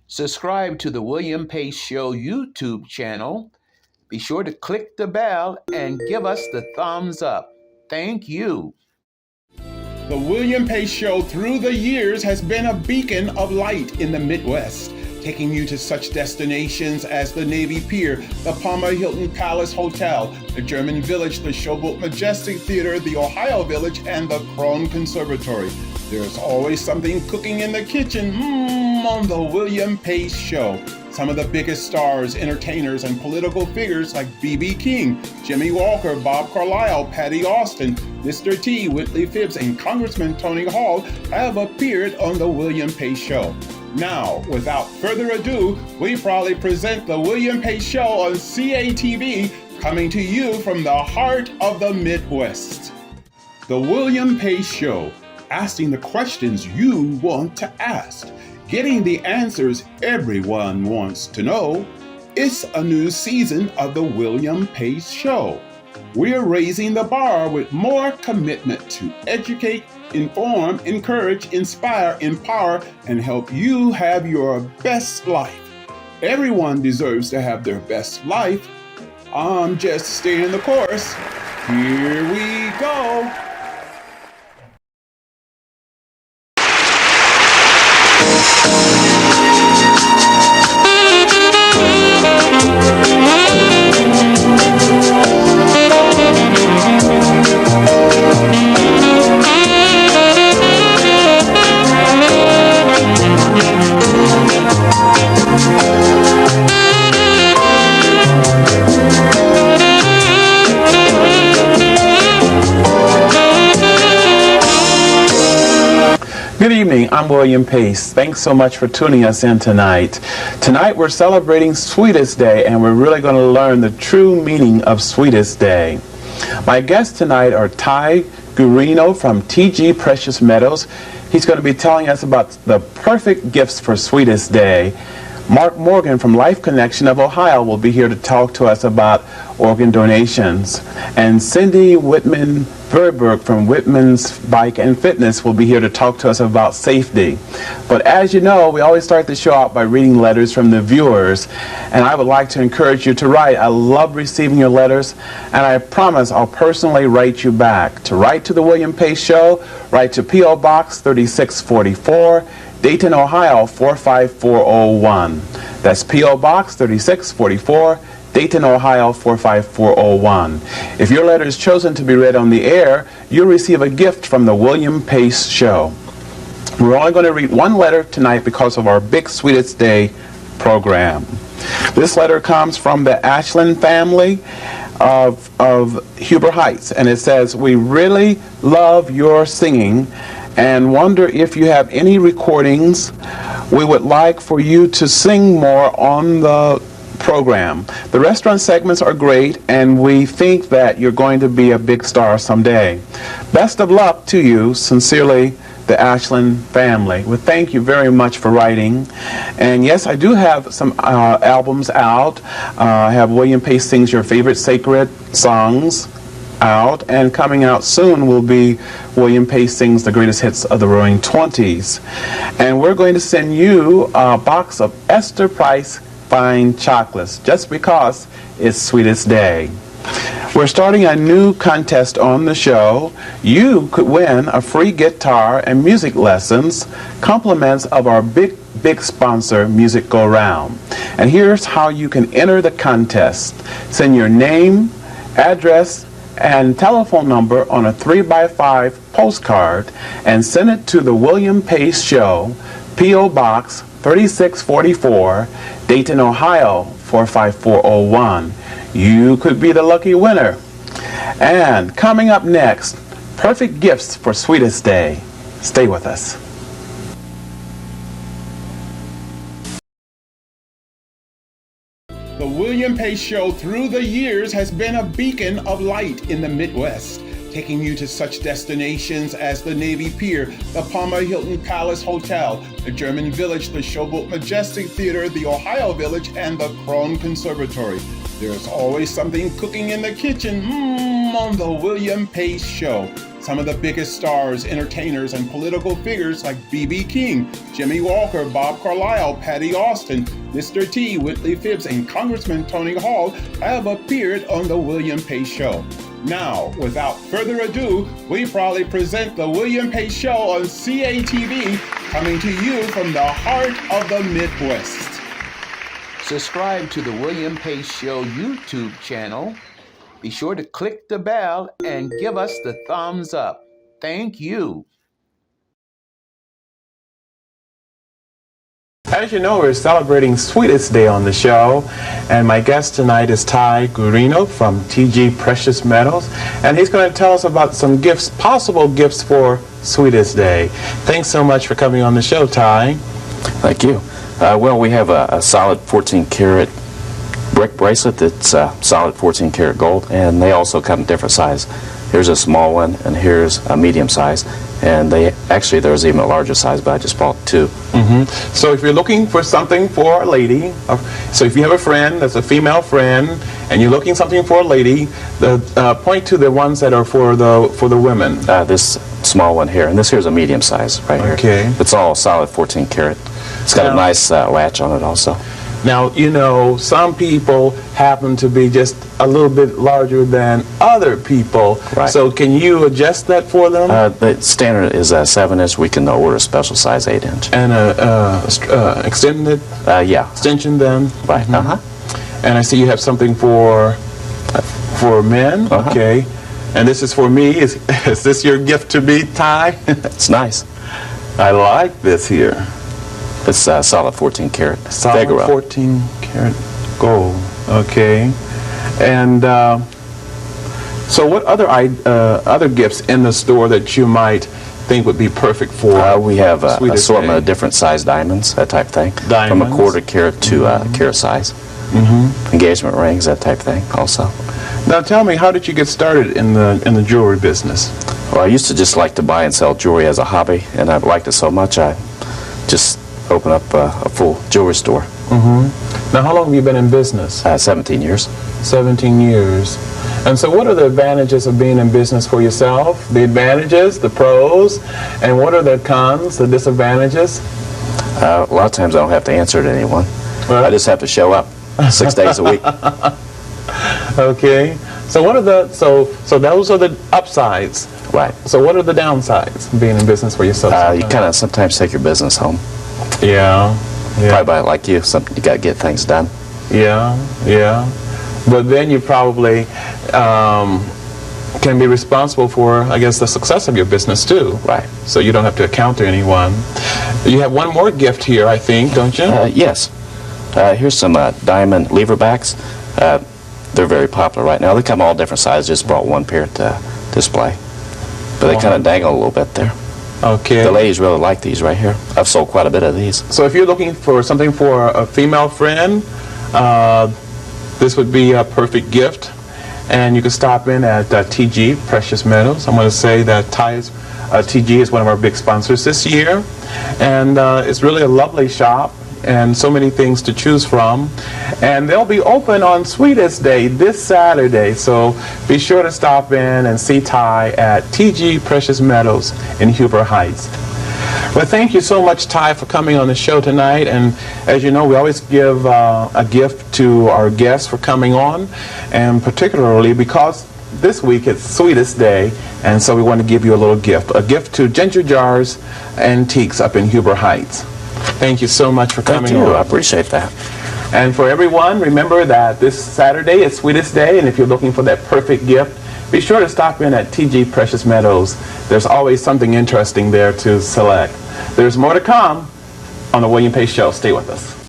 Subscribe to the William Pace Show YouTube channel. Be sure to click the bell and give us the thumbs up. Thank you. The William Pace Show through the years has been a beacon of light in the Midwest, taking you to such destinations as the Navy Pier, the Palmer Hilton Palace Hotel, the German Village, the Showboat Majestic Theatre, the Ohio Village, and the Krohn Conservatory. There's always something cooking in the kitchen on the William Pace Show. Some of the biggest stars, entertainers, and political figures like B.B. King, Jimmy Walker, Bob Carlisle, Patti Austin, Mr. T, Whitley Phibbs, and Congressman Tony Hall have appeared on the William Pace Show. Now, without further ado, we proudly present the William Pace Show on CATV, coming to you from the heart of the Midwest. The William Pace Show, asking the questions you want to ask, getting the answers everyone wants to know. It's a new season of the William Pace Show. We're raising the bar with more commitment to educate, inform, encourage, inspire, empower, and help you have your best life. Everyone deserves to have their best life. I'm just staying the course. Here we go. Good evening, I'm William Pace. Thanks so much for tuning us in tonight. Tonight we're celebrating Sweetest Day, and we're really going to learn the true meaning of Sweetest Day. My guests tonight are Ty Gurino from TG Precious Meadows. He's going to be telling us about the perfect gifts for Sweetest Day. Mark Morgan from Life Connection of Ohio will be here to talk to us about organ donations. And Cindy Whitman Verberg from Whitman's Bike and Fitness will be here to talk to us about safety. But as you know, we always start the show out by reading letters from the viewers. And I would like to encourage you to write. I love receiving your letters, and I promise I'll personally write you back. To write to the William Pace Show, write to P.O. Box 3644, Dayton, Ohio 45401. That's P.O. Box 3644, Dayton, Ohio 45401. If your letter is chosen to be read on the air, you'll receive a gift from the William Pace Show. We're only going to read one letter tonight because of our Big Sweetest Day program. This letter comes from the Ashland family of Huber Heights, and it says, "We really love your singing and wonder if you have any recordings. We would like for you to sing more on the program. The restaurant segments are great, and we think that you're going to be a big star someday. Best of luck to you. Sincerely, the Ashland family." Well, thank you very much for writing. And yes, I do have some albums out. I have William Pace Sings Your Favorite Sacred Songs out, and coming out soon will be William Pace Sings the Greatest Hits of the Roaring Twenties. And we're going to send you a box of Esther Price Fine Chocolates just because it's Sweetest Day. We're starting a new contest on the show. You could win a free guitar and music lessons, compliments of our big sponsor, Music Go Round. And here's how you can enter the contest. Send your name, address, and telephone number on a 3x5 postcard and send it to the William Pace Show, P.O. Box 3644, Dayton, Ohio 45401. You could be the lucky winner. And coming up next, perfect gifts for Sweetest Day. Stay with us. The William Pace Show through the years has been a beacon of light in the Midwest, taking you to such destinations as the Navy Pier, the Palmer Hilton Palace Hotel, the German Village, the Showboat Majestic Theatre, the Ohio Village, and the Krohn Conservatory. There's always something cooking in the kitchen on the William Pace Show. Some of the biggest stars, entertainers, and political figures like B.B. King, Jimmy Walker, Bob Carlisle, Patti Austin, Mr. T, Whitley Phibbs, and Congressman Tony Hall have appeared on the William Pace Show. Now, without further ado, we proudly present the William Pace Show on CATV, coming to you from the heart of the Midwest. Subscribe to the William Pace Show YouTube channel. Be sure to click the bell and give us the thumbs up. Thank you. As you know, we're celebrating Sweetest Day on the show, and my guest tonight is Ty Guarino from TG Precious Metals, and he's going to tell us about some gifts, possible gifts for Sweetest Day. Thanks so much for coming on the show, Ty. Thank you. Well, we have a solid 14-karat brick bracelet that's solid 14-karat gold, and they also come in different size. Here's a small one, and here's a medium size, and there's even a larger size, but I just bought two. So if you're looking for something for a lady, so if you have a friend that's a female friend, and you're looking something for a lady, point to the ones that are for the women. This small one here, and this here's a medium size right here. Okay. It's all solid 14-karat. It's got a nice latch on it also. Now, you know, some people happen to be just a little bit larger than other people. Right. So can you adjust that for them? The standard is 7-inch. We can order a special size 8-inch. And extended? Yeah. Extension then? Right. And I see you have something for men. Okay. And this is for me. Is this your gift to me, Ty? It's nice. I like this here. It's solid 14-karat. Solid 14-karat gold. Okay. And so what other gifts in the store that you might think would be perfect for we have an assortment Day? of different size diamonds, that type of thing. Diamonds? From a quarter carat to carat size. Engagement rings, that type of thing also. Now tell me, how did you get started in the jewelry business? Well, I used to just like to buy and sell jewelry as a hobby, and I liked it so much I just opened up a full jewelry store. Now how long have you been in business? 17 years. 17 years. And so what are the advantages of being in business for yourself? The advantages, the pros, and what are the cons, the disadvantages? A lot of times I don't have to answer to anyone. Right. I just have to show up 6 days a week. Okay. So what are so those are the upsides. Right. So what are the downsides of being in business for yourself? You kind of sometimes take your business home. Yeah. Probably like you got to get things done. Yeah. But then you probably can be responsible for, I guess, the success of your business too. Right. So you don't have to account to anyone. You have one more gift here, I think, don't you? Yes. Here's some diamond lever backs. They're very popular right now. They come all different sizes. Just brought one pair to display. But they kind of dangle a little bit there. Okay. The ladies really like these right here. I've sold quite a bit of these. So if you're looking for something for a female friend, this would be a perfect gift. And you can stop in at TG Precious Metals. I'm going to say that TG is one of our big sponsors this year. And it's really a lovely shop and so many things to choose from. And they'll be open on Sweetest Day this Saturday. So be sure to stop in and see Ty at TG Precious Metals in Huber Heights. Well, thank you so much, Ty, for coming on the show tonight. And as you know, we always give a gift to our guests for coming on, and particularly because this week it's Sweetest Day, and so we want to give you a little gift. A gift to Ginger Jars Antiques up in Huber Heights. Thank you so much for coming Thank you. on. I appreciate that. And for everyone, remember that this Saturday is Sweetest Day, and if you're looking for that perfect gift, be sure to stop in at TG Precious Metals. There's always something interesting there to select. There's more to come on the William Pace Show. Stay with us.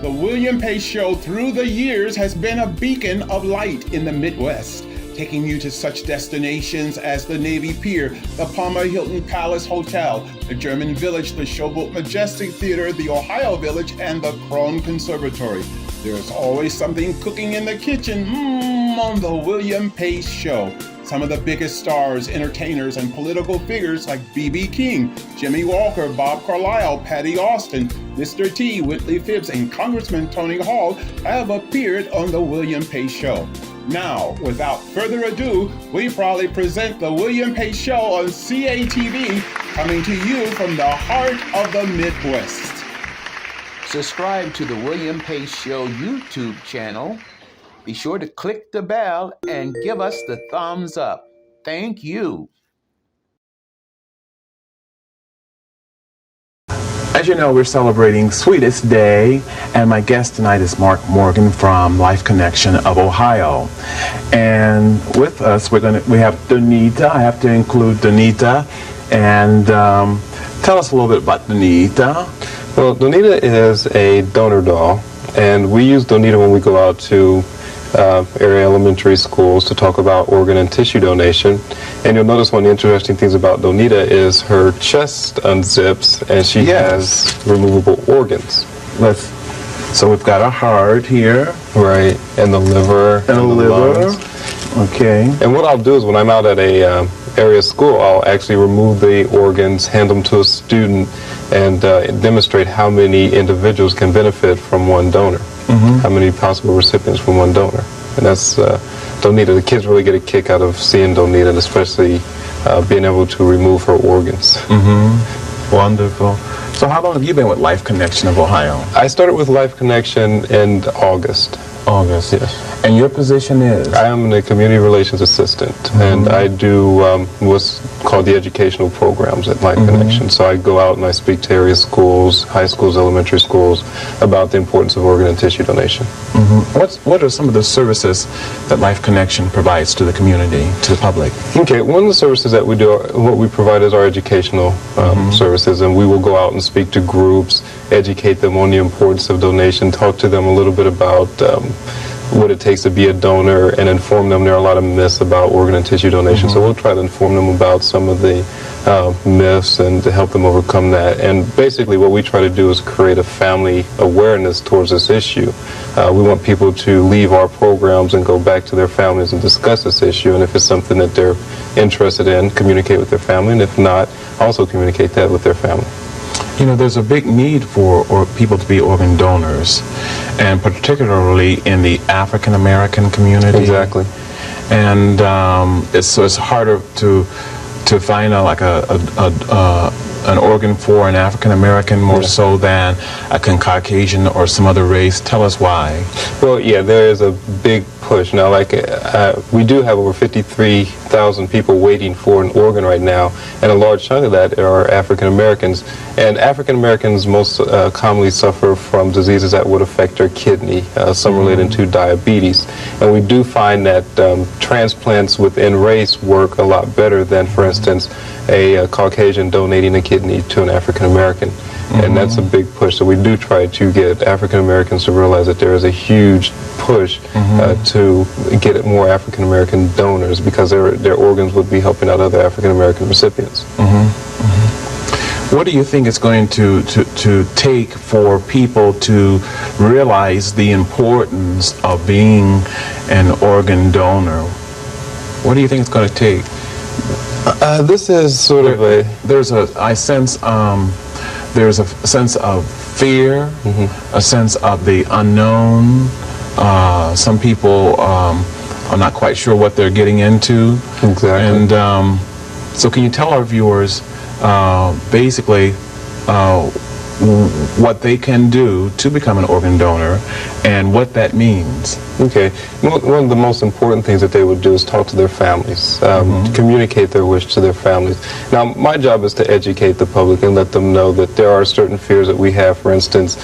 The William Pace Show through the years has been a beacon of light in the Midwest, taking you to such destinations as the Navy Pier, the Palmer Hilton Palace Hotel, the German Village, the Showboat Majestic Theatre, the Ohio Village, and the Krohn Conservatory. There's always something cooking in the kitchen on the William Pace Show. Some of the biggest stars, entertainers, and political figures like B.B. King, Jimmy Walker, Bob Carlisle, Patti Austin, Mr. T, Whitley Phibbs, and Congressman Tony Hall have appeared on The William Pace Show. Now, without further ado, we proudly present The William Pace Show on CATV, coming to you from the heart of the Midwest. Subscribe to the William Pace Show YouTube channel. Be sure to click the bell and give us the thumbs up. Thank you. As you know, we're celebrating Sweetest Day, and my guest tonight is Mark Morgan from Life Connection of Ohio. And with us, we have Donita. I have to include Donita. And tell us a little bit about Donita. Well, Donita is a donor doll, and we use Donita when we go out to area elementary schools to talk about organ and tissue donation. And you'll notice one of the interesting things about Donita is her chest unzips and she has removable organs. So we've got a heart here. Right, and the liver and the liver. Lungs. Okay. And what I'll do is when I'm out at a area school, I'll actually remove the organs, hand them to a student, and demonstrate how many individuals can benefit from one donor. How many possible recipients from one donor. And that's Donita. The kids really get a kick out of seeing Donita, and especially being able to remove her organs. Wonderful. So how long have you been with Life Connection of Ohio? I started with Life Connection in August. August. Yes. And your position is? I am a community relations assistant, and I do what's called the educational programs at Life Connection. So I go out and I speak to area schools, high schools, elementary schools, about the importance of organ and tissue donation. What are some of the services that Life Connection provides to the community, to the public? Okay, one of the services that we do, what we provide is our educational services, and we will go out and speak to groups, educate them on the importance of donation, talk to them a little bit about what it takes to be a donor, and inform them there are a lot of myths about organ and tissue donation. So we'll try to inform them about some of the myths and to help them overcome that. And basically what we try to do is create a family awareness towards this issue. We want people to leave our programs and go back to their families and discuss this issue, and if it's something that they're interested in, communicate with their family, and if not, also communicate that with their family. You know, there's a big need for people to be organ donors, and particularly in the African American community. Exactly. And it's harder to find an organ for an African American more so than a Caucasian or some other race. Tell us why. Well, yeah, there is a big push now. Like we do have over 53,000 people waiting for an organ right now, and a large chunk of that are African Americans. And African Americans most commonly suffer from diseases that would affect their kidney, some related to diabetes. And we do find that transplants within race work a lot better than, for instance, a Caucasian donating a kidney to an African American. And that's a big push. So we do try to get African Americans to realize that there is a huge push to get more African American donors, because their organs would be helping out other African American recipients. What do you think it's going to take for people to realize the importance of being an organ donor? What do you think it's going to take? This is sort of a... There's a sense of fear, a sense of the unknown. Some people are not quite sure what they're getting into. Exactly. And so can you tell our viewers basically what they can do to become an organ donor and what that means? Okay. One of the most important things that they would do is talk to their families, communicate their wish to their families. Now, my job is to educate the public and let them know that there are certain fears that we have. For instance,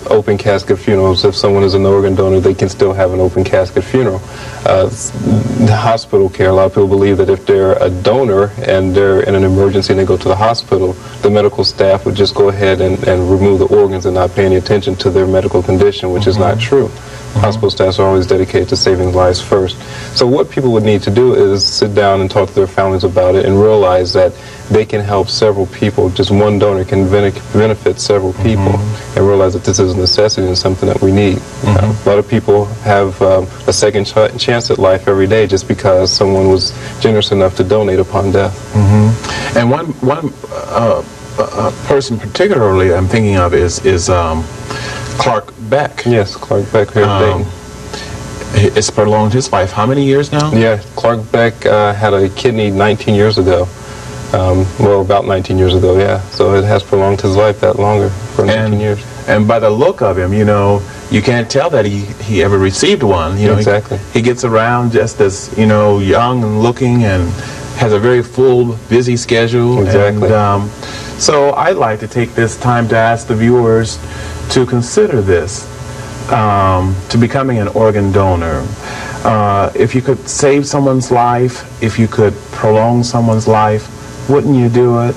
open casket funerals. If someone is an organ donor, they can still have an open casket funeral. The hospital care, a lot of people believe that if they're a donor and they're in an emergency and they go to the hospital, the medical staff would just go ahead and remove the organs and not pay any attention to their medical condition, which is not true. Hospital staffs are always dedicated to saving lives first. So what people would need to do is sit down and talk to their families about it and realize that they can help several people. Just one donor can benefit several people, and realize that this is a necessity and something that we need. A lot of people have a second chance at life every day just because someone was generous enough to donate upon death. And one person particularly I'm thinking of is Clark Beck. Yes, Clark Beck here in Dayton. It's prolonged his life. How many years now? Yeah, Clark Beck had a kidney 19 years ago. Well, about 19 years ago, yeah. So it has prolonged his life that longer, for 19 years. And by the look of him, you know, you can't tell that he ever received one. You know, exactly. He gets around just as, you know, young and looking, and has a very full, busy schedule. Exactly. And, so I'd like to take this time to ask the viewers to consider this, to becoming an organ donor. If you could save someone's life, if you could prolong someone's life, wouldn't you do it?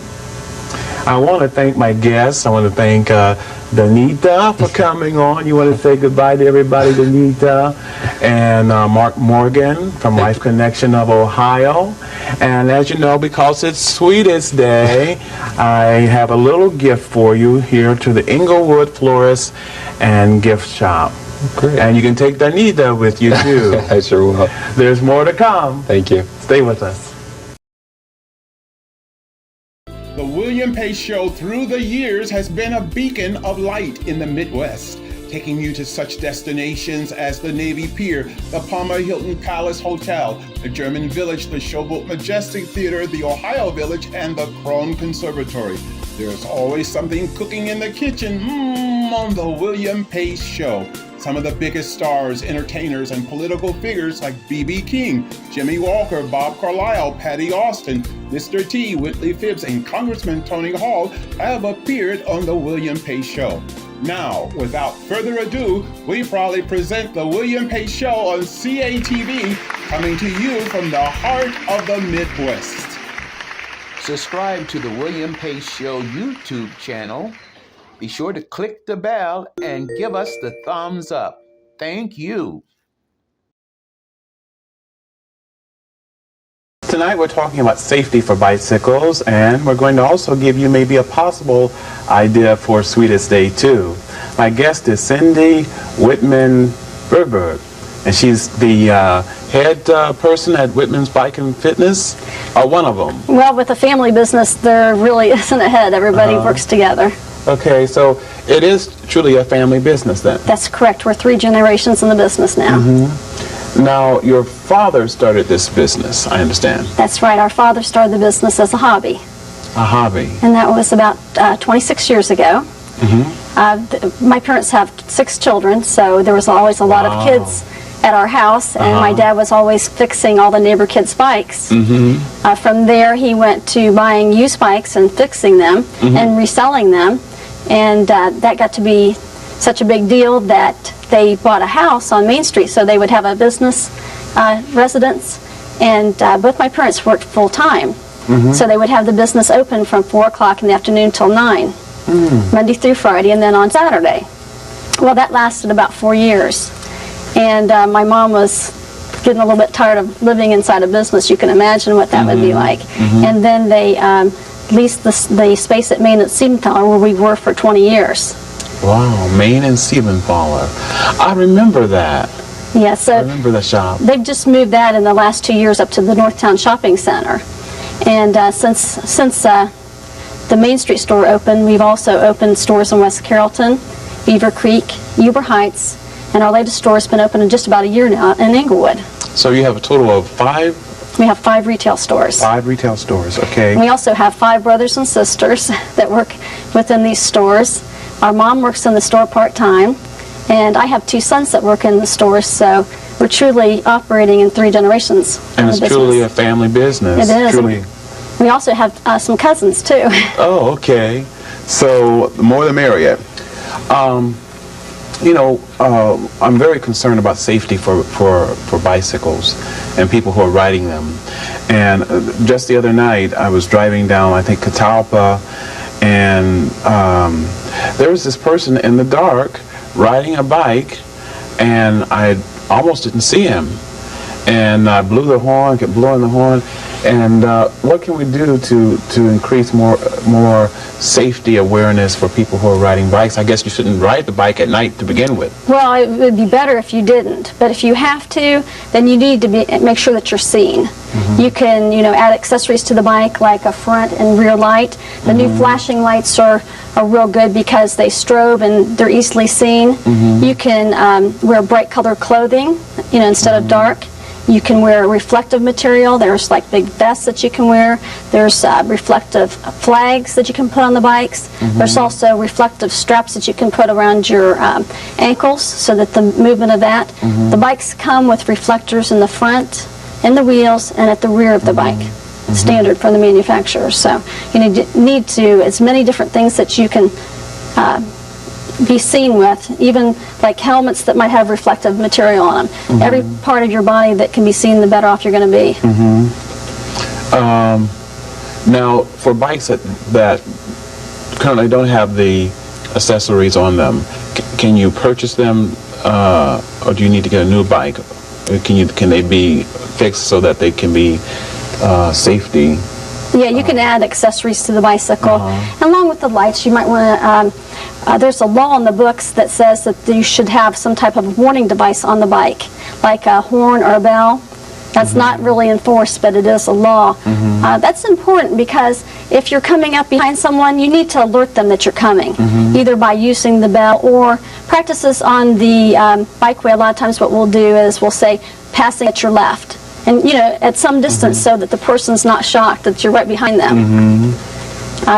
I want to thank my guests. I want to thank Danita for coming on. You want to say goodbye to everybody, Danita? And Mark Morgan from Life Connection of Ohio. And as you know, because it's Sweetest Day, I have a little gift for you here to the Inglewood Florist and Gift Shop. Great. And you can take Danita with you too. I sure will. There's more to come. Thank you. Stay with us. The William Pace Show through the years has been a beacon of light in the Midwest, taking you to such destinations as the Navy Pier, the Palmer Hilton Palace Hotel, the German Village, the Showboat Majestic Theatre, the Ohio Village, and the Krohn Conservatory. There's always something cooking in the kitchen on the William Pace Show. Some of the biggest stars, entertainers, and political figures like B.B. King, Jimmy Walker, Bob Carlisle, Patti Austin, Mr. T, Whitley Phibbs, and Congressman Tony Hall have appeared on the William Pace Show. Now, without further ado, we proudly present the William Pace Show on CATV, coming to you from the heart of the Midwest. Subscribe to the William Pace Show YouTube channel. Be sure to click the bell and give us the thumbs up. Thank you. Tonight we're talking about safety for bicycles, and we're going to also give you maybe a possible idea for Sweetest Day too. My guest is Cindy Whitman Berberg, and she's the head person at Whitman's Bike and Fitness, or one of them. Well, with a family business, there really isn't a head. Everybody works together. Okay, so it is truly a family business then? That's correct. We're 3 generations in the business now. Now, your father started this business, I understand. That's right. Our father started the business as a hobby. A hobby. And that was about 26 years ago. My parents have 6 children, so there was always a lot of kids at our house, and my dad was always fixing all the neighbor kids' bikes. From there, he went to buying used bikes and fixing them and reselling them, and that got to be such a big deal that they bought a house on Main Street, so they would have a business residence, and both my parents worked full-time, so they would have the business open from 4 o'clock in the afternoon till 9, Monday through Friday, and then on Saturday. Well, that lasted about 4 years. And my mom was getting a little bit tired of living inside a business. You can imagine what that would be like. And then they leased the space at Main and Siebenthaler, where we were for 20 years. Wow, Main and Siebenthaler. I remember that. Yeah, so I remember the shop. they've just moved that in the last 2 years up to the Northtown Shopping Center. And since the Main Street store opened, we've also opened stores in West Carrollton, Beaver Creek, Huber Heights, and our latest store has been open in just about a year now in Inglewood. So you have a total of 5? We have 5 retail stores. 5 retail stores, okay. We also have 5 brothers and sisters that work within these stores. Our mom works in the store part-time, and I have 2 sons that work in the store, so we're truly operating in 3 generations. And it's truly a family business. It is. Truly. We also have some cousins, too. Oh, okay. So the more the merrier. You know, I'm very concerned about safety for bicycles and people who are riding them. And just the other night, I was driving down, I think, Catalpa, and there was this person in the dark riding a bike, and I almost didn't see him. And I blew the horn, kept blowing the horn. And what can we do to increase more safety awareness for people who are riding bikes? I guess you shouldn't ride the bike at night to begin with. Well, it would be better if you didn't. But if you have to, then you need to make sure that you're seen. Mm-hmm. You can, add accessories to the bike like a front and rear light. The new flashing lights are real good because they strobe and they're easily seen. Mm-hmm. You can wear bright colored clothing, instead of dark. You can wear reflective material. There's like big vests that you can wear. There's reflective flags that you can put on the bikes. Mm-hmm. There's also reflective straps that you can put around your ankles so that the movement of that. Mm-hmm. The bikes come with reflectors in the front, in the wheels, and at the rear of the bike. Mm-hmm. Standard from the manufacturer. So you need to as many different things that you can be seen with, even like helmets that might have reflective material on them. Mm-hmm. Every part of your body that can be seen, the better off you're going to be. Mm-hmm. Now, for bikes that currently don't have the accessories on them, can you purchase them, or do you need to get a new bike? Can they be fixed so that they can be safety? Yeah, you can add accessories to the bicycle. Along with the lights, you might want to, there's a law in the books that says that you should have some type of warning device on the bike, like a horn or a bell. That's not really enforced, but it is a law. That's important because if you're coming up behind someone, you need to alert them that you're coming, either by using the bell or practices on the bikeway. A lot of times what we'll do is we'll say, passing at your left. And, at some distance so that the person's not shocked that you're right behind them.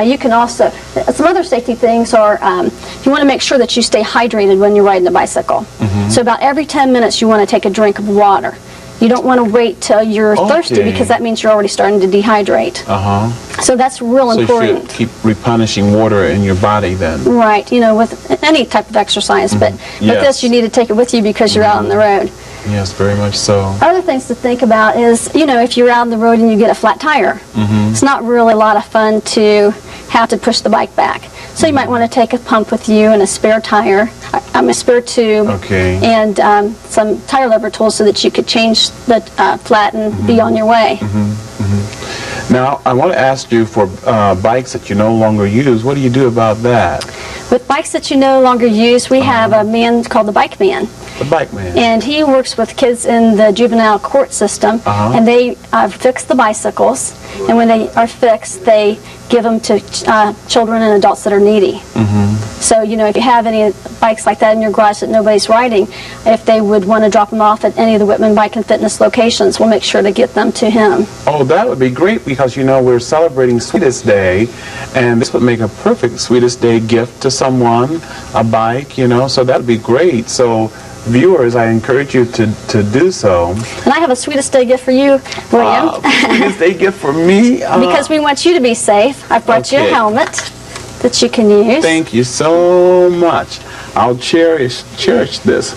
You can also, some other safety things are, you want to make sure that you stay hydrated when you're riding a bicycle. So about every 10 minutes you want to take a drink of water. You don't want to wait till you're thirsty because that means you're already starting to dehydrate. So that's real important. So you should keep replenishing water in your body then. Right, with any type of exercise, but with this you need to take it with you because you're out on the road. Yes, very much so. Other things to think about is, if you're out on the road and you get a flat tire, it's not really a lot of fun to have to push the bike back. So you might want to take a pump with you and a spare tire, a spare tube, and some tire lever tools so that you could change the flat and be on your way. Now, I want to ask you for bikes that you no longer use. What do you do about that? With bikes that you no longer use, we have a man called the Bike Man. The Bike Man. And he works with kids in the juvenile court system, and they fix the bicycles. And when they are fixed, they give them to children and adults that are needy. So, if you have any bikes like that in your garage that nobody's riding, if they would want to drop them off at any of the Whitman Bike and Fitness locations, we'll make sure to get them to him. Oh, that would be great because, we're celebrating Sweetest Day, and this would make a perfect Sweetest Day gift to someone, a bike, so that would be great. So, viewers, I encourage you to do so. And I have a Sweetest Day gift for you, William. Sweetest Day gift for me? Because we want you to be safe. I brought you a helmet that you can use. Thank you so much. I'll cherish this.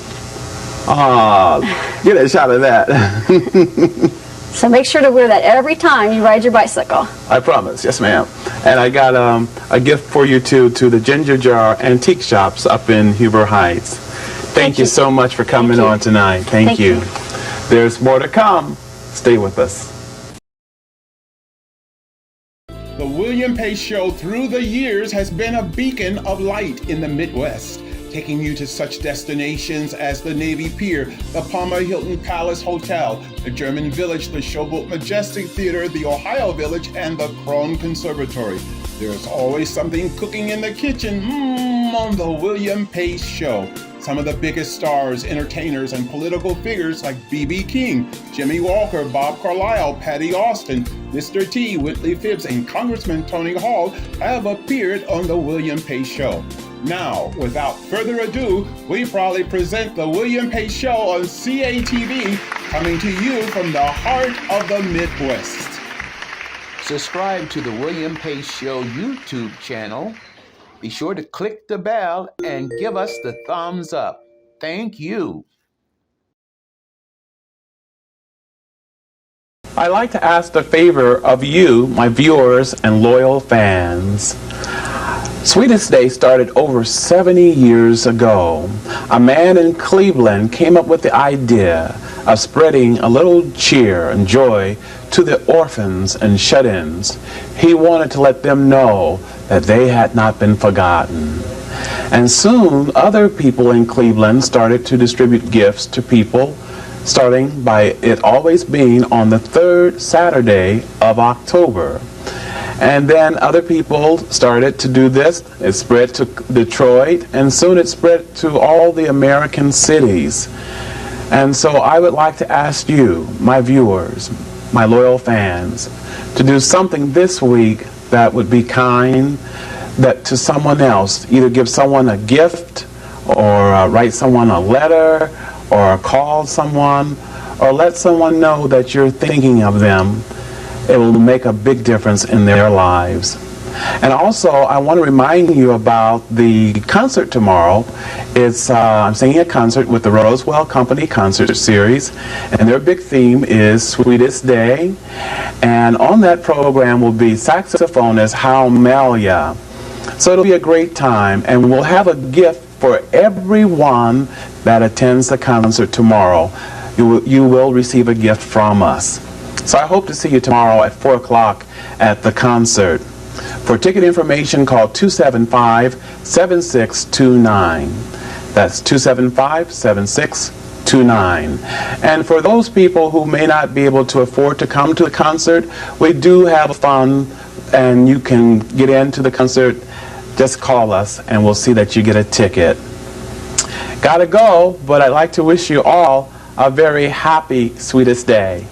Get a shot of that. So make sure to wear that every time you ride your bicycle. I promise. Yes, ma'am. And I got a gift for you too, to the Ginger Jar Antique Shops up in Huber Heights. Thank you so much for coming on tonight. Thank you. There's more to come. Stay with us. The William Pace Show through the years has been a beacon of light in the Midwest, taking you to such destinations as the Navy Pier, the Palmer Hilton Palace Hotel, the German Village, the Showboat Majestic Theatre, the Ohio Village, and the Krohn Conservatory. There's always something cooking in the kitchen on the William Pace Show. Some of the biggest stars, entertainers, and political figures like B.B. King, Jimmy Walker, Bob Carlisle, Patti Austin, Mr. T, Whitley Phibbs, and Congressman Tony Hall have appeared on the William Pace Show. Now, without further ado, we proudly present the William Pace Show on CATV, coming to you from the heart of the Midwest. Subscribe to the William Pace Show YouTube channel. Be sure to click the bell and give us the thumbs up. Thank you. I'd like to ask a favor of you, my viewers and loyal fans. Sweetest Day started over 70 years ago. A man in Cleveland came up with the idea of spreading a little cheer and joy to the orphans and shut-ins. He wanted to let them know that they had not been forgotten. And soon, other people in Cleveland started to distribute gifts to people, starting by it always being on the third Saturday of October. And then other people started to do this. It spread to Detroit, and soon it spread to all the American cities. And so I would like to ask you, my viewers, my loyal fans, to do something this week that would be kind, that to someone else, either give someone a gift, or write someone a letter, or call someone, or let someone know that you're thinking of them. It will make a big difference in their lives. And also, I want to remind you about the concert tomorrow. It's I'm singing a concert with the Roswell Company Concert Series, and their big theme is Sweetest Day. And on that program will be saxophonist Hal Melia. So it'll be a great time, and we'll have a gift for everyone that attends the concert tomorrow. You will receive a gift from us. So I hope to see you tomorrow at 4 o'clock at the concert. For ticket information, call 275-7629. That's 275-7629. And for those people who may not be able to afford to come to the concert, we do have a fund, and you can get into the concert. Just call us, and we'll see that you get a ticket. Gotta go, but I'd like to wish you all a very happy Sweetest Day.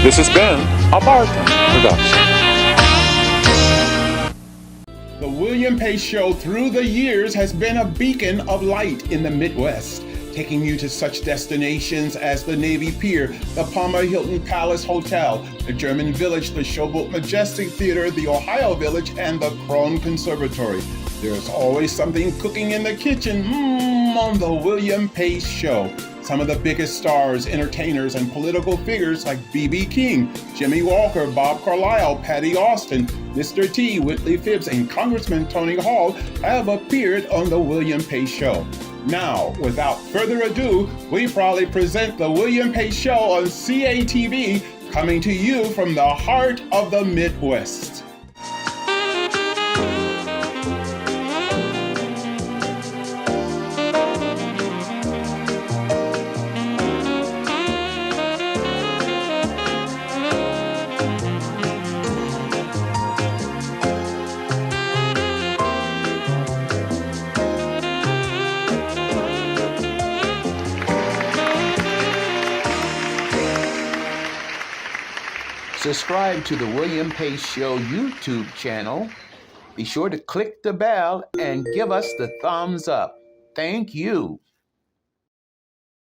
This has been a Barton production. The William Pace Show through the years has been a beacon of light in the Midwest, taking you to such destinations as the Navy Pier, the Palmer Hilton Palace Hotel, the German Village, the Showboat Majestic Theatre, the Ohio Village, and the Krohn Conservatory. There's always something cooking in the kitchen on the William Pace Show. Some of the biggest stars, entertainers, and political figures like B.B. King, Jimmy Walker, Bob Carlisle, Patti Austin, Mr. T, Whitley Phibbs, and Congressman Tony Hall have appeared on the William Pace Show. Now, without further ado, we proudly present the William Pace Show on CATV, coming to you from the heart of the Midwest. Subscribe to the William Pace Show YouTube channel. Be sure to click the bell and give us the thumbs up. Thank you.